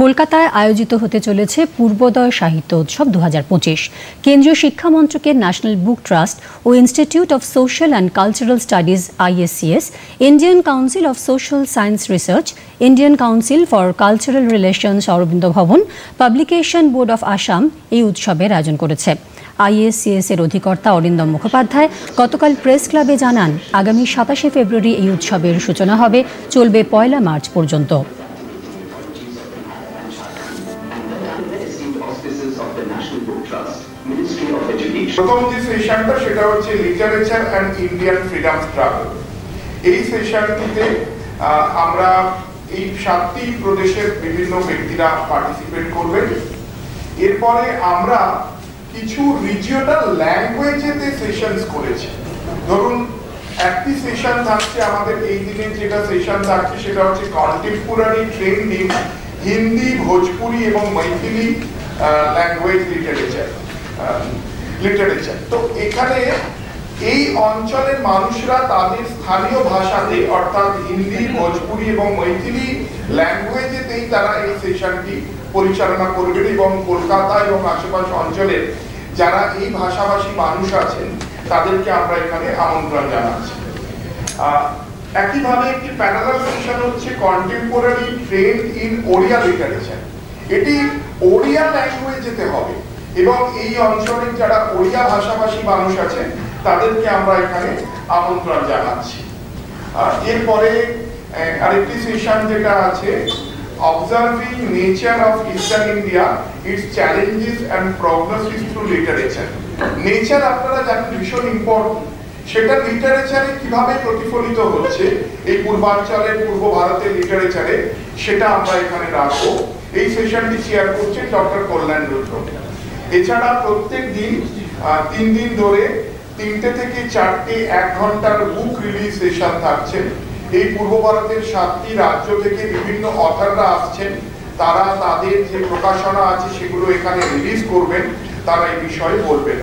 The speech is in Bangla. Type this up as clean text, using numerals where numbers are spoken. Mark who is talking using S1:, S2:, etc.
S1: কলকাতায় আয়োজিত হতে চলেছে পূর্বোদয় সাহিত্য উৎসব 2025। কেন্দ্রীয় শিক্ষা মন্ত্রকের ন্যাশনাল বুক ট্রাস্ট ও institute of social and cultural studies ISCS, Indian council of social science research, Indian council for cultural relations Aurobindo Bhavan, publication board of Assam এই উৎসবের আয়োজন করেছে। ISCS এর অধিকর্তা অরিন্দম মুখোপাধ্যায় গতকাল প্রেস ক্লাবে জানান, আগামী 27শে ফেব্রুয়ারি এই উৎসবের সূচনা হবে, চলবে 1 মার্চ পর্যন্ত।
S2: প্রথম যে সেশনটা সেটা হচ্ছে literature and Indian freedom struggle. এই সেশনটিতে আমরা এই 7টি প্রদেশের বিভিন্ন ব্যক্তিরা পার্টিসিপেট করবেন। এরপরে আমরা কিছু রিজিওনাল ল্যাঙ্গুয়েজেতে সেশনস করেছি। ধরুন একটি সেশন থাকছে আমাদের এই দিনের যেটা সেশন থাকছে সেটা হচ্ছে contemporary trend in Hindi, Bhojpuri এবং মৈথিলি ল্যাঙ্গুয়েজ লিটারেচার। তো এখানে এই অঞ্চলের মানুষরা তাদের স্থানীয় ভাষাতে অর্থাৎ হিন্দি, ভোজপুরি এবং মৈথিলি ল্যাঙ্গুয়েজেতেই তারা এই সেশনটি পরিচালনা করবেন এবং কলকাতা এবং আশেপাশ অঞ্চলের যারা এই ভাষাভাষী মানুষ আছেন তাদেরকে আমরা এখানে আমন্ত্রণ জানাচ্ছি। একইভাবে একটি প্যারালাল সেশন হচ্ছে contemporary trend in Odia literature. এটি ওড়িয়া ল্যাঙ্গুয়েজেতে হবে এবং এই অঞ্চলের যারা ওড়িয়া ভাষাভাষী মানুষ আছেন তাদেরকে আমরা এখানে আমন্ত্রণ জানাচ্ছি। এরপরে আরেকটি সেশন যেটা আছে observing nature of eastern India, it's challenges and prognosis through literature. Nature আপনারা জানেন ভীষণ ইম্পর্টেন্ট, সেটা লিটারেচারে কিভাবে প্রতিফলিত হচ্ছে এই পূর্বাঞ্চলের, পূর্ব ভারতের লিটারেচারে, সেটা আমরা এখানে রাখবো। এই সেশনটি শেয়ার করছেন ডক্টর কল্যাণ রুদ্র। এছাড়া প্রত্যেক দিন 3 দিন ধরে 3টে থেকে 4টে 1 ঘন্টার বুক রিলিজ সেশন থাকছে। এই পূর্ব ভারতের 7টি রাজ্য থেকে বিভিন্ন অথররা আসছেন, তারা তাদের যে প্রকাশনা আছে সেগুলো এখানে রিলিজ করবেন, তারা এই বিষয়ে বলবেন।